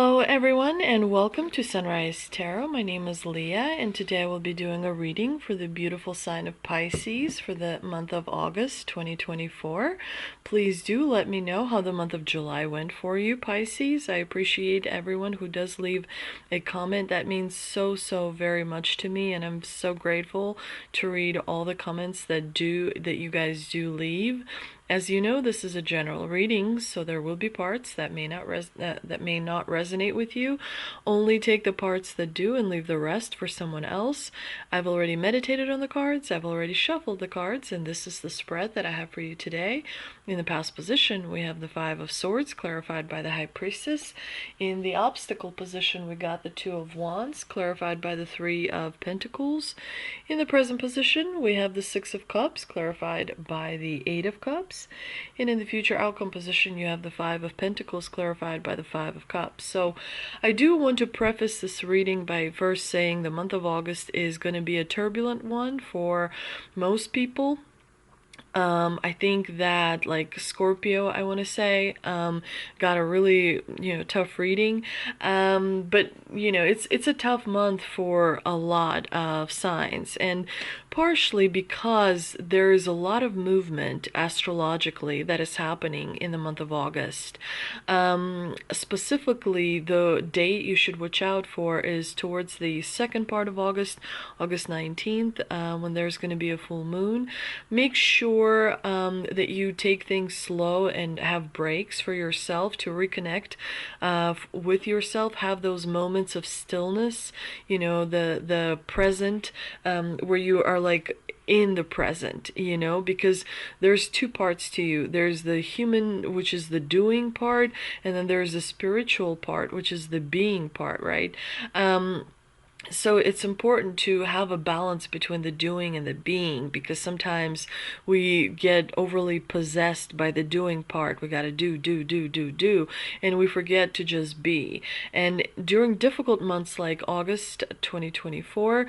Hello everyone and welcome to Sunrise Tarot. My name is Leah and today I will be doing a reading for the beautiful sign of Pisces for the month of August 2024. Please do let me know how the month of July went for you, Pisces. I appreciate everyone who does leave a comment. That means so very much to me, and I'm so grateful to read all the comments that you guys do leave. As you know, this is a general reading, so there will be parts that may not resonate with you. Only take the parts that do and leave the rest for someone else. I've already meditated on the cards, I've already shuffled the cards, and this is the spread that I have for you today. In the past position, we have the Five of Swords, clarified by the High Priestess. In the obstacle position, we got the Two of Wands, clarified by the Three of Pentacles. In the present position, we have the Six of Cups, clarified by the Eight of Cups. And in the future outcome position, you have the Five of Pentacles, clarified by the Five of Cups. So I do want to preface this reading by first saying the month of August is going to be a turbulent one for most people. I think that like Scorpio, I want to say, got a really, tough reading. But it's a tough month for a lot of signs, and partially because there is a lot of movement astrologically that is happening in the month of August. Specifically, the date you should watch out for is towards the second part of August, August 19th, when there's going to be a full moon. Make sure that you take things slow and have breaks for yourself to reconnect with yourself. Have those moments of stillness, the present, where you are like in the present, because there's two parts to you. There's the human, which is the doing part, and then there's the spiritual part, which is the being part, right? So it's important to have a balance between the doing and the being, because sometimes we get overly possessed by the doing part. We got to do, and we forget to just be. And during difficult months like August 2024,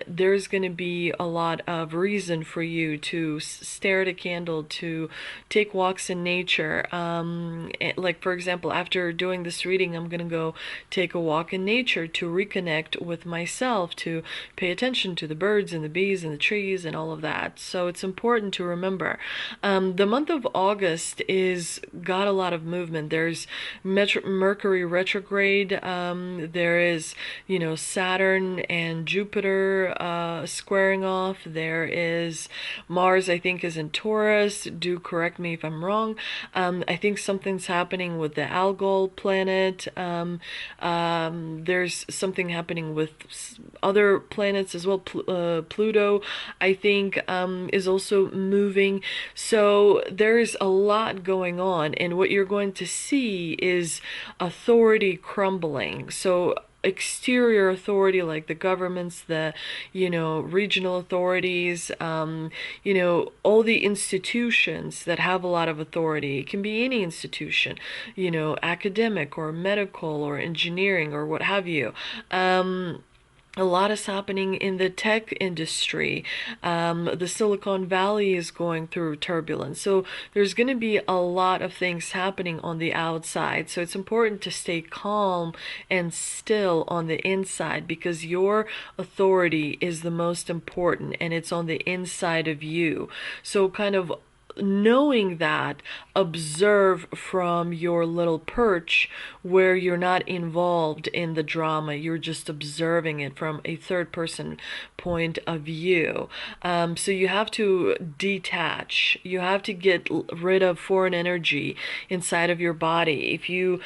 there's going to be a lot of reason for you to stare at a candle, to take walks in nature. Like, for example, after doing this reading, I'm going to go take a walk in nature to reconnect with myself, to pay attention to the birds and the bees and the trees and all of that. So it's important to remember. The month of August is got a lot of movement. There's Mercury retrograde. There is, Saturn and Jupiter squaring off. There is Mars, I think, is in Taurus. Do correct me if I'm wrong. I think something's happening with the Algol planet. There's something happening with other planets as well. Pluto, I think, is also moving. So there's a lot going on, and what you're going to see is authority crumbling. So exterior authority, like the governments, the regional authorities, all the institutions that have a lot of authority. It can be any institution, academic or medical or engineering or what have you. A lot is happening in the tech industry. The Silicon Valley is going through turbulence. So there's going to be a lot of things happening on the outside. So it's important to stay calm and still on the inside, because your authority is the most important, and it's on the inside of you. So kind of knowing that, observe from your little perch where you're not involved in the drama. You're just observing it from a third person point of view. So you have to detach. You have to get rid of foreign energy inside of your body. If you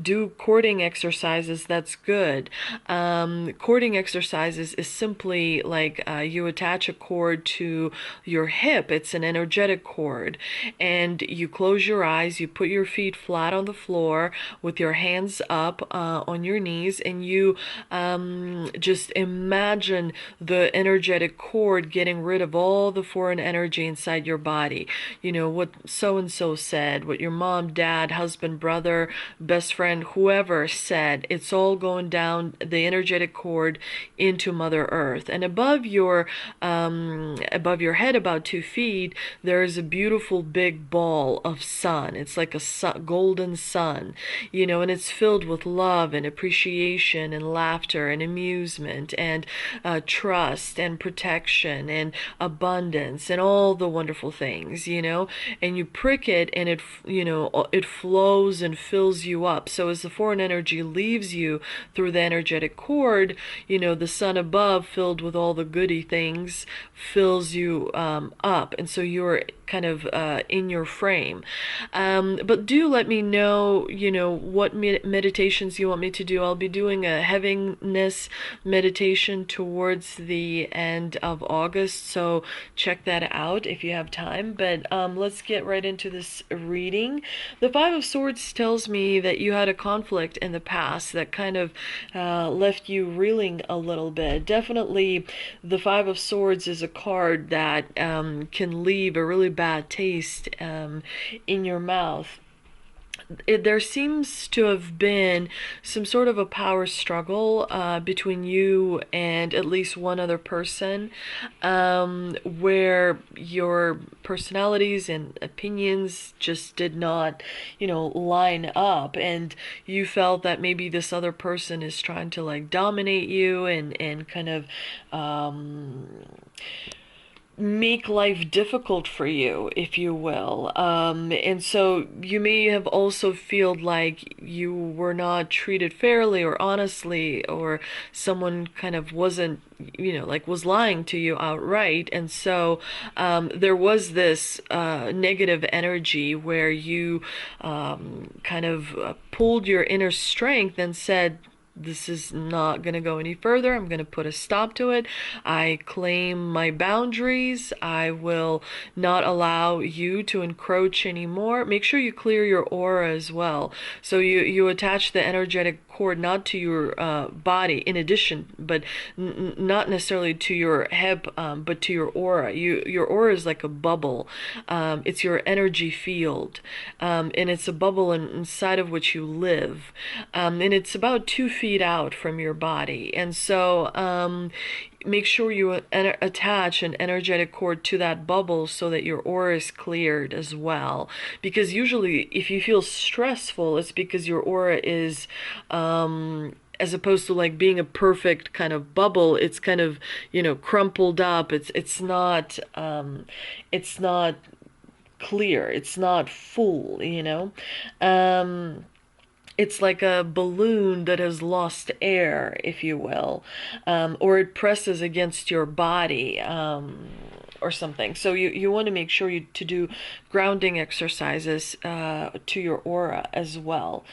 do courting exercises, that's good. Courting exercises is simply like you attach a cord to your hip. It's an energetic cord, and you close your eyes, you put your feet flat on the floor with your hands up on your knees, and you just imagine the energetic cord getting rid of all the foreign energy inside your body. What so-and-so said, what your mom, dad, husband, brother, best friend, whoever said, it's all going down the energetic cord into Mother Earth. And above your head, about 2 feet, there's there's a beautiful big ball of sun. It's like a golden sun, you know, and it's filled with love and appreciation and laughter and amusement and trust and protection and abundance and all the wonderful things, you know, and you prick it and it, you know, it flows and fills you up. So as the foreign energy leaves you through the energetic cord, you know, the sun above filled with all the goody things fills you up. And so you're kind of in your frame. But do let me know, you know, what meditations you want me to do. I'll be doing a heaviness meditation towards the end of August, so check that out if you have time. But let's get right into this reading. The Five of Swords tells me that you had a conflict in the past that kind of left you reeling a little bit. Definitely, the Five of Swords is a card that can leave a really bad taste in your mouth. There seems to have been some sort of a power struggle between you and at least one other person, where your personalities and opinions just did not, you know, line up, and you felt that maybe this other person is trying to like dominate you and kind of make life difficult for you, if you will. And so you may have also feel like you were not treated fairly or honestly, or someone kind of wasn't, you know, like was lying to you outright. And so there was this negative energy where you kind of pulled your inner strength and said, this is not going to go any further. I'm going to put a stop to it. I claim my boundaries. I will not allow you to encroach anymore. Make sure you clear your aura as well. So you attach the energetic cord not to your body in addition, but not necessarily to your hip, but to your aura. Your aura is like a bubble. It's your energy field, and it's a bubble inside of which you live, and it's about 2 feet out from your body. And so make sure you attach an energetic cord to that bubble so that your aura is cleared as well. Because usually if you feel stressful, it's because your aura is as opposed to like being a perfect kind of bubble, it's kind of, you know, crumpled up. It's not clear. It's not full, you know. It's like a balloon that has lost air, if you will, or it presses against your body, or something. So you want to make sure to do grounding exercises to your aura as well.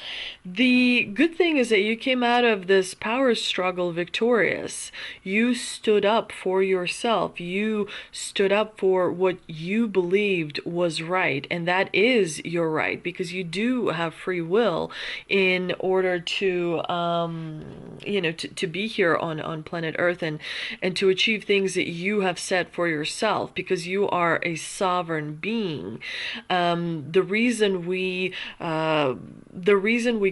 The good thing is that you came out of this power struggle victorious. You stood up for yourself. You stood up for what you believed was right, and that is your right, because you do have free will in order to you know, to be here on planet Earth and to achieve things that you have set for yourself, because you are a sovereign being. The reason we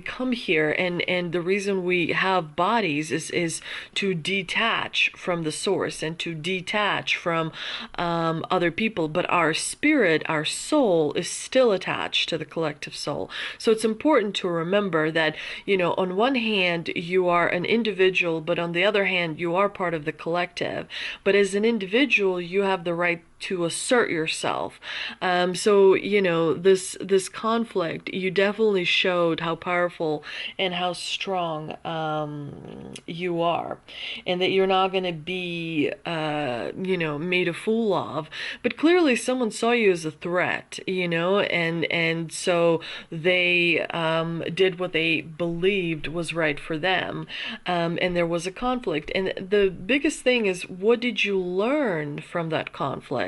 come here and the reason we have bodies is to detach from the source and to detach from other people, but our spirit, our soul, is still attached to the collective soul. So it's important to remember that, you know, on one hand you are an individual, but on the other hand you are part of the collective. But as an individual, you have the right to assert yourself. So, you know, this conflict, you definitely showed how powerful and how strong you are, and that you're not going to be, you know, made a fool of. But clearly someone saw you as a threat, you know, and so they did what they believed was right for them, and there was a conflict. And the biggest thing is, what did you learn from that conflict?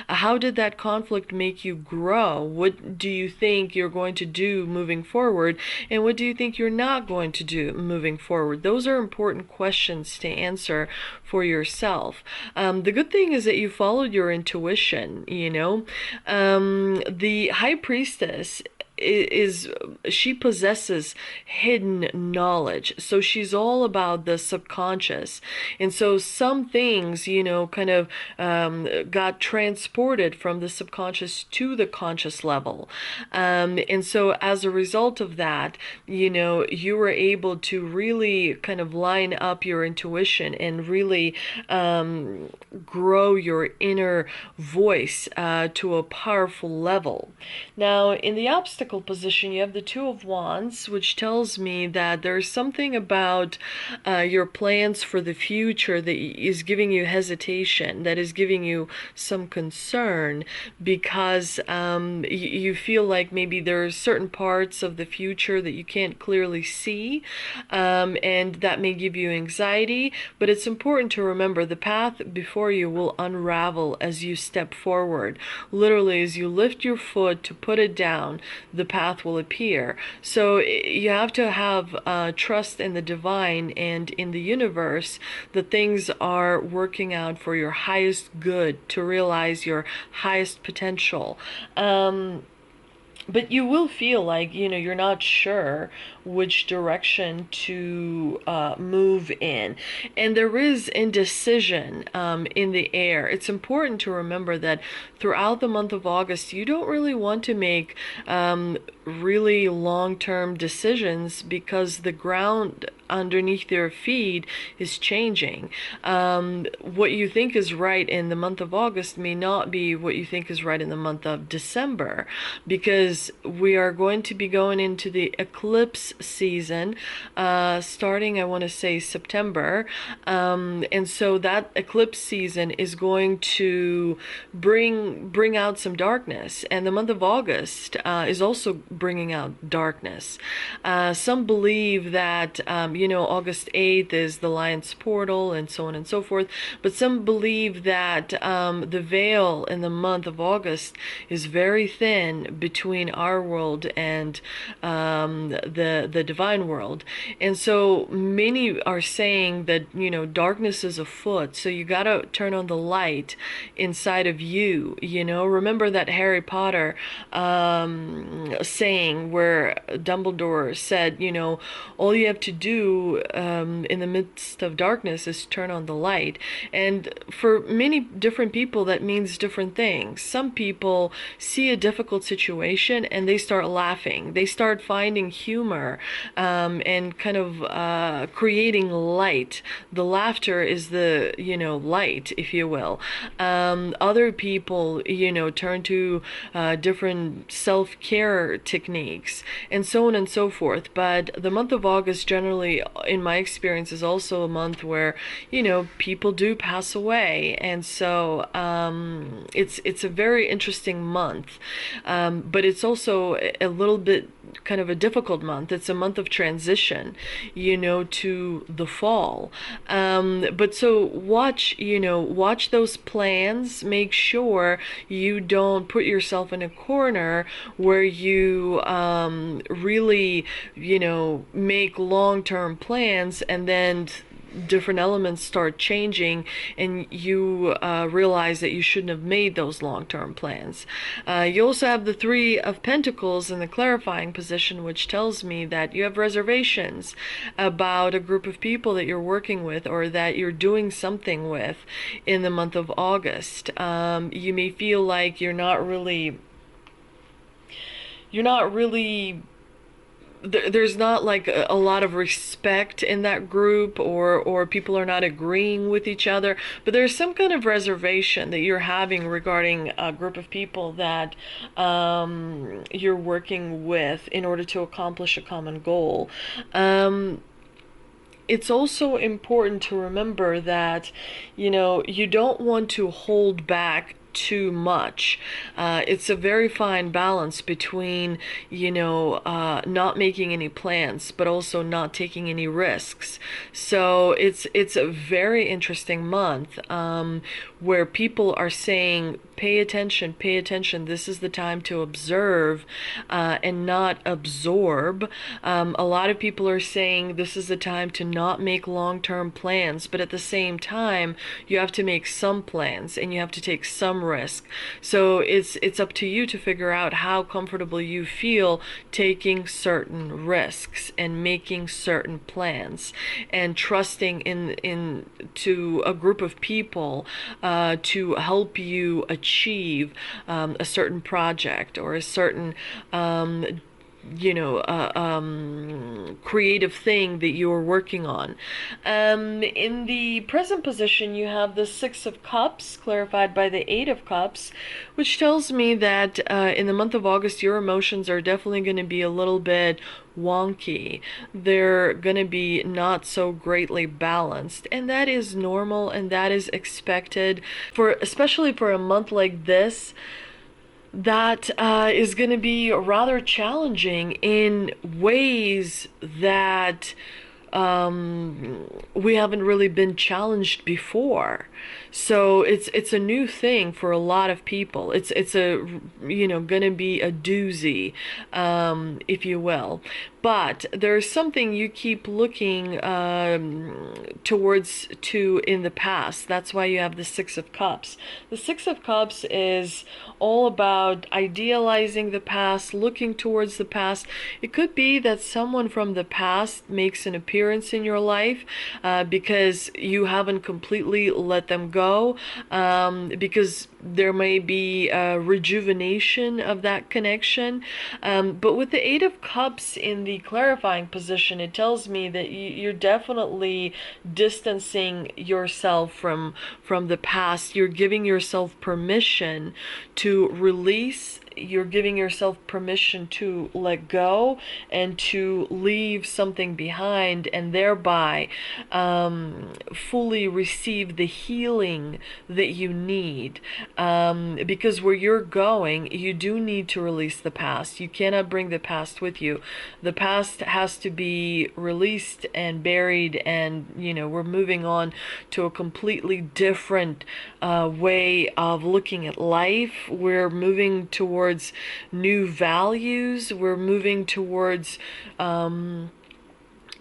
How did that conflict make you grow? What do you think you're going to do moving forward? And what do you think you're not going to do moving forward? Those are important questions to answer for yourself. The good thing is that you followed your intuition, you know. The High Priestess is she possesses hidden knowledge. So she's all about the subconscious. And so some things, kind of got transported from the subconscious to the conscious level. And so as a result of that, you were able to really kind of line up your intuition and really grow your inner voice to a powerful level. Now, in the obstacle position, you have the Two of Wands, which tells me that there's something about your plans for the future that is giving you hesitation, that is giving you some concern, because you feel like maybe there's certain parts of the future that you can't clearly see, and that may give you anxiety. But it's important to remember the path before you will unravel as you step forward. Literally, as you lift your foot to put it down, the path will appear. So you have to have trust in the divine and in the universe that things are working out for your highest good, to realize your highest potential. But you will feel like, you're not sure which direction to move in. And there is indecision in the air. It's important to remember that throughout the month of August, you don't really want to make really long-term decisions, because the ground underneath their feet is changing. What you think is right in the month of August may not be what you think is right in the month of December, because we are going to be going into the eclipse season starting, I want to say, September. And so that eclipse season is going to bring out some darkness, and the month of August is also bringing out darkness. Some believe that August 8th is the Lion's Portal, and so on and so forth. But some believe that the veil in the month of August is very thin between our world and the divine world. And so many are saying that, darkness is afoot. So you got to turn on the light inside of you. Remember that Harry Potter saying where Dumbledore said, all you have to do in the midst of darkness is turn on the light. And for many different people, that means different things. Some people see a difficult situation and they start laughing. They start finding humor and kind of creating light. The laughter is the, light, if you will. Other people, turn to different self-care techniques, and so on and so forth. But the month of August generally, in my experience, is also a month where, people do pass away. And so it's a very interesting month. But it's also a little bit kind of a difficult month. It's a month of transition, to the fall. But so watch those plans. Make sure you don't put yourself in a corner where you really, make long-term plans, and then different elements start changing, and you realize that you shouldn't have made those long-term plans. You also have the Three of Pentacles in the clarifying position, which tells me that you have reservations about a group of people that you're working with or that you're doing something with in the month of August. You may feel like you're not really there's not like a lot of respect in that group, or people are not agreeing with each other, but there's some kind of reservation that you're having regarding a group of people that you're working with in order to accomplish a common goal. It's also important to remember that, you don't want to hold back too much. It's a very fine balance between, not making any plans, but also not taking any risks. So it's a very interesting month where people are saying pay attention, pay attention. This is the time to observe and not absorb. A lot of people are saying this is the time to not make long-term plans, but at the same time, you have to make some plans and you have to take some risk. So it's up to you to figure out how comfortable you feel taking certain risks and making certain plans and trusting in to a group of people to help you achieve a certain project or a certain creative thing that you're working on. In the present position, you have the Six of Cups, clarified by the Eight of Cups, which tells me that in the month of August, your emotions are definitely going to be a little bit wonky. They're going to be not so greatly balanced, and that is normal and that is expected, especially for a month like this. That is going to be rather challenging in ways that we haven't really been challenged before. So it's a new thing for a lot of people. It's gonna be a doozy, if you will. But there's something you keep looking towards to in the past. That's why you have the Six of Cups. The Six of Cups is all about idealizing the past, looking towards the past. It could be that someone from the past makes an appearance in your life because you haven't completely let them go, because there may be a rejuvenation of that connection. But with the Eight of Cups in the clarifying position, it tells me that you're definitely distancing yourself from the past. You're giving yourself permission to release. You're giving yourself permission to let go and to leave something behind, and thereby fully receive the healing that you need. Because where you're going, you do need to release the past. You cannot bring the past with you. The past has to be released and buried, and we're moving on to a completely different way of looking at life. We're moving towards new values. We're moving towards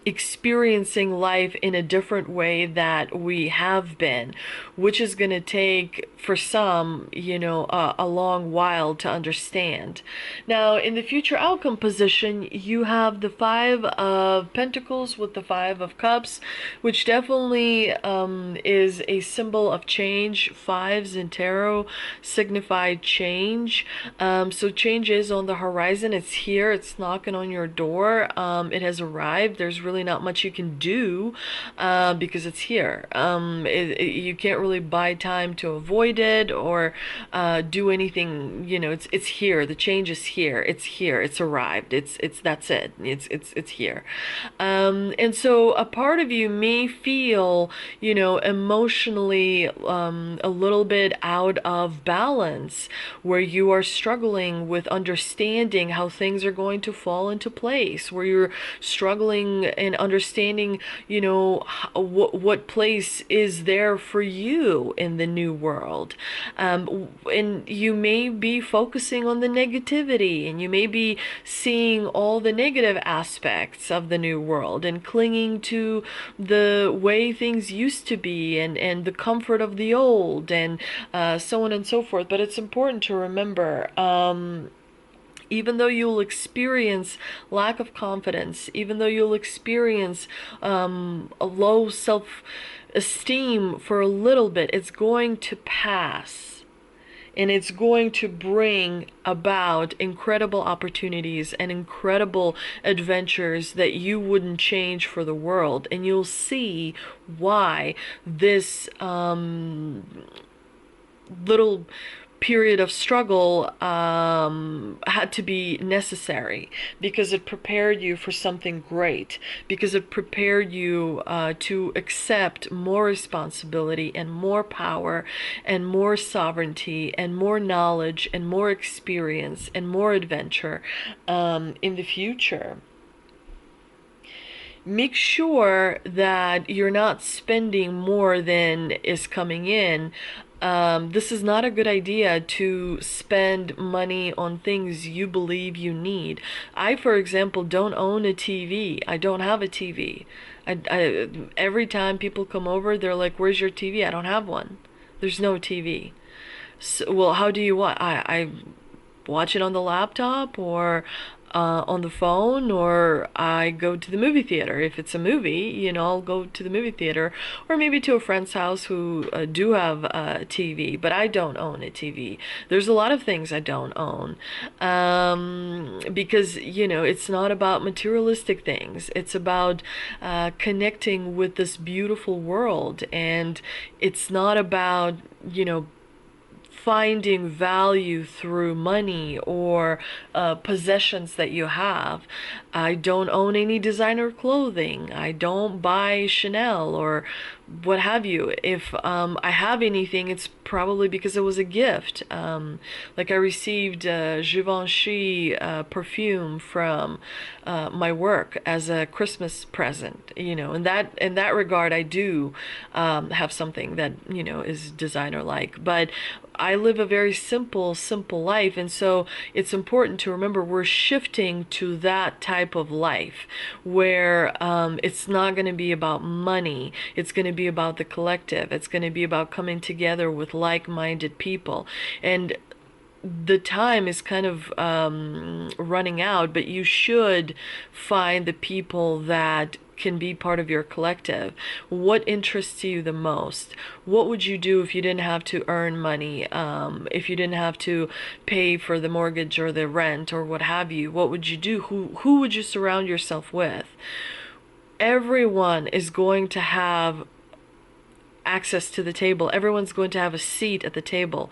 experiencing life in a different way that we have been, which is going to take, for some, a long while to understand. Now, in the future outcome position, you have the Five of Pentacles with the Five of Cups, which definitely is a symbol of change. Fives in tarot signify change. So change is on the horizon. It's here. It's knocking on your door. It has arrived. There's really not much you can do because it's here. You can't really buy time to avoid it or do anything. It's here. The change is here. It's here. It's arrived. That's it. It's here. And so a part of you may feel, emotionally a little bit out of balance, where you are struggling with understanding how things are going to fall into place, where you're struggling in understanding, what place is there for you in the new world. And you may be focusing on the negativity, and you may be seeing all the negative aspects of the new world and clinging to the way things used to be and the comfort of the old, and so on and so forth. But it's important to remember, even though you'll experience lack of confidence, even though you'll experience a low self-esteem for a little bit, it's going to pass. And it's going to bring about incredible opportunities and incredible adventures that you wouldn't change for the world. And you'll see why this little period of struggle had to be necessary, because it prepared you for something great, because it prepared you to accept more responsibility and more power and more sovereignty and more knowledge and more experience and more adventure in the future. Make sure that you're not spending more than is coming in This is not a good idea to spend money on things you believe you need. I, for example, don't own a TV. I don't have a TV. Every time people come over, they're like, "Where's your TV?" I don't have one. There's no TV. So, well, how do you want? I watch it on the laptop or on the phone, or I go to the movie theater. If it's a movie, I'll go to the movie theater, or maybe to a friend's house who do have a TV, but I don't own a TV. There's a lot of things I don't own, because, it's not about materialistic things. It's about connecting with this beautiful world, and it's not about, finding value through money or possessions that you have. I don't own any designer clothing. I don't buy Chanel or what have you. If I have anything, it's probably because it was a gift. Like I received Givenchy perfume from my work as a Christmas present. In that regard, I do have something that is designer like. But I live a very simple life, and so it's important to remember we're shifting to that type of life where it's not going to be about money. It's going to be about the collective. It's going to be about coming together with like-minded people. And the time is kind of running out, but you should find the people that can be part of your collective. What interests you the most? What would you do if you didn't have to earn money? If you didn't have to pay for the mortgage or the rent or what have you? What would you do? Who would you surround yourself with? Everyone is going to have access to the table. Everyone's going to have a seat at the table.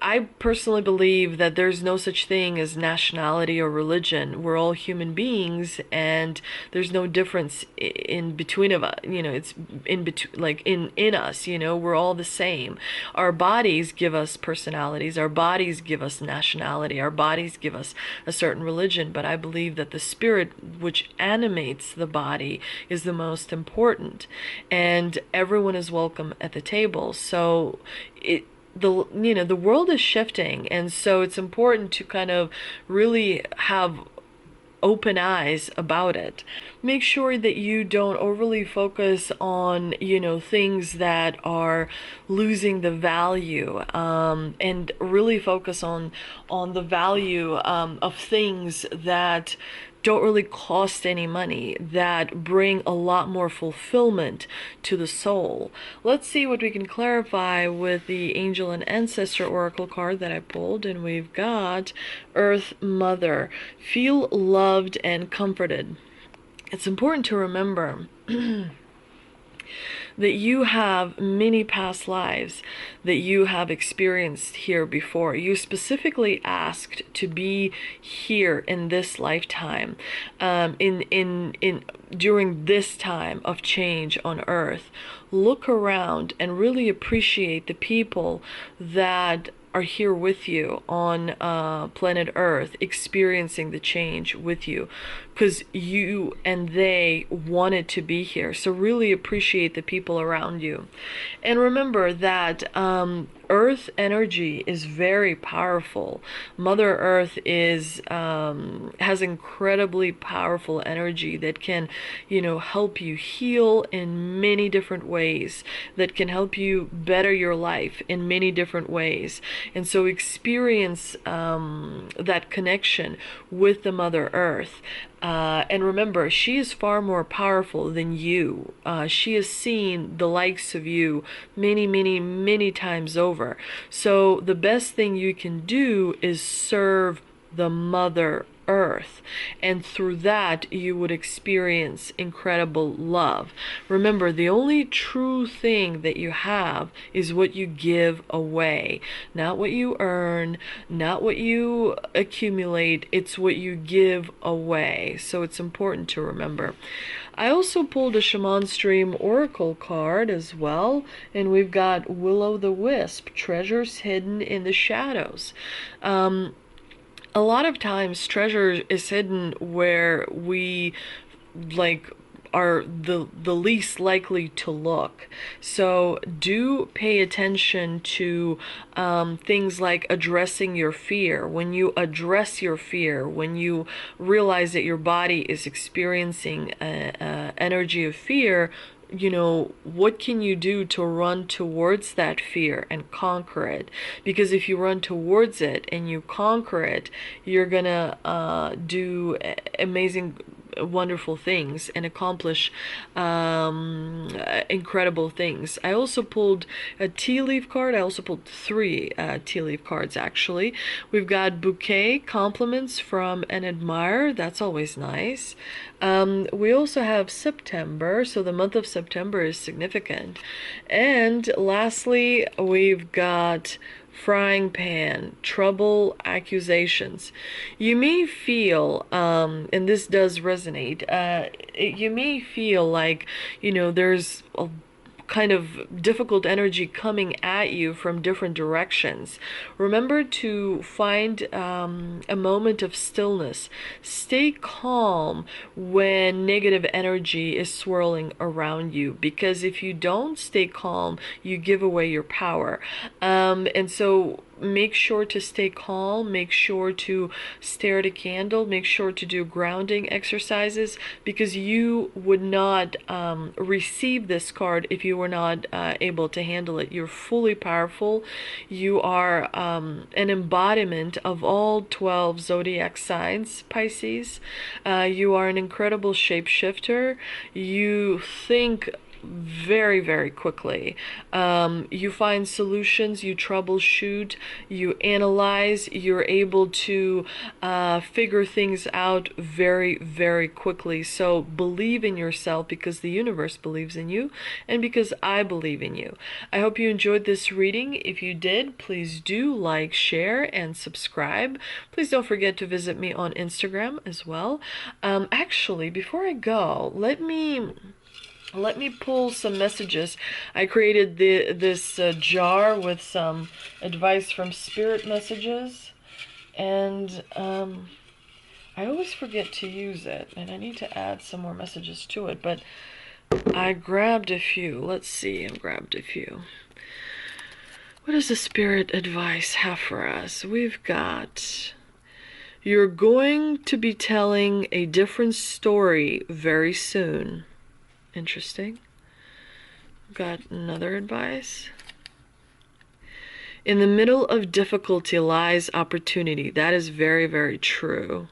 I personally believe that there's no such thing as nationality or religion. We're all human beings, and there's no difference in between of us. It's in between, like in us. We're all the same. Our bodies give us personalities. Our bodies give us nationality. Our bodies give us a certain religion. But I believe that the spirit which animates the body is the most important, and everyone is welcome at the table. So the world is shifting, and so it's important to kind of really have open eyes about it. Make sure that you don't overly focus on things that are losing the value, and really focus on the value of things that don't really cost any money, that bring a lot more fulfillment to the soul. Let's see what we can clarify with the Angel and Ancestor Oracle card that I pulled, and we've got Earth Mother. Feel loved and comforted. It's important to remember that you have many past lives that you have experienced here before. You specifically asked to be here in this lifetime, during this time of change on Earth. Look around and really appreciate the people that are here with you on planet Earth, experiencing the change with you, because you and they wanted to be here. So really appreciate the people around you. And remember that Earth energy is very powerful. Mother Earth has incredibly powerful energy that can, help you heal in many different ways, that can help you better your life in many different ways. And so experience that connection with the Mother Earth. And remember, she is far more powerful than you. She has seen the likes of you many, many, many times over. So the best thing you can do is serve the Mother Earth, and through that you would experience incredible love. Remember, the only true thing that you have is what you give away, not what you earn, not what you accumulate. It's what you give away. So it's important to remember. I also pulled a Shaman Stream Oracle card as well, and we've got Will-o'-the-Wisp, treasures hidden in the shadows. A lot of times treasure is hidden where we are the least likely to look. So do pay attention to things like addressing your fear. When you address your fear, when you realize that your body is experiencing energy of fear, what can you do to run towards that fear and conquer it? Because if you run towards it and you conquer it, you're gonna do amazing, wonderful things and accomplish incredible things. I also pulled a tea leaf card. I also pulled three tea leaf cards, actually. We've got bouquet, compliments from an admirer. That's always nice. We also have September, so the month of September is significant. And lastly, we've got frying pan, trouble, accusations. You may feel, and this does resonate, you may feel like, there's a kind of difficult energy coming at you from different directions. Remember to find a moment of stillness. Stay calm when negative energy is swirling around you, because if you don't stay calm, you give away your power. And so make sure to stay calm, make sure to stare at a candle, make sure to do grounding exercises, because you would not receive this card if you were not able to handle it. You're fully powerful. You are an embodiment of all 12 zodiac signs, Pisces. You are an incredible shapeshifter. You think very, very quickly. You find solutions, you troubleshoot, you analyze, you're able to figure things out very, very quickly. So believe in yourself, because the universe believes in you and because I believe in you. I hope you enjoyed this reading. If you did, please do like, share, and subscribe. Please don't forget to visit me on Instagram as well. Actually, before I go, let me pull some messages. I created this jar with some advice from spirit messages, and I always forget to use it, and I need to add some more messages to it, but I grabbed a few. Let's see, I grabbed a few. What does the spirit advice have for us? We've got, you're going to be telling a different story very soon. Interesting. Got another advice. In the middle of difficulty lies opportunity. That is very, very true.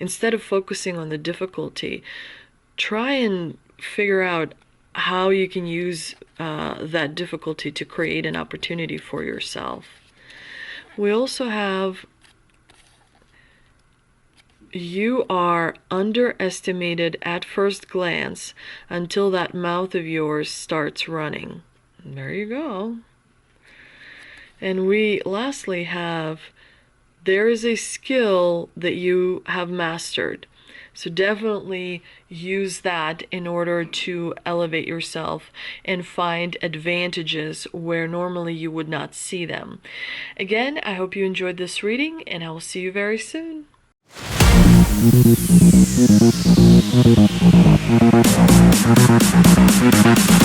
Instead of focusing on the difficulty, try and figure out how you can use that difficulty to create an opportunity for yourself. We also have, you are underestimated at first glance until that mouth of yours starts running. There you go. And we lastly have, there is a skill that you have mastered. So definitely use that in order to elevate yourself and find advantages where normally you would not see them. Again, I hope you enjoyed this reading, and I will see you very soon. Thank you.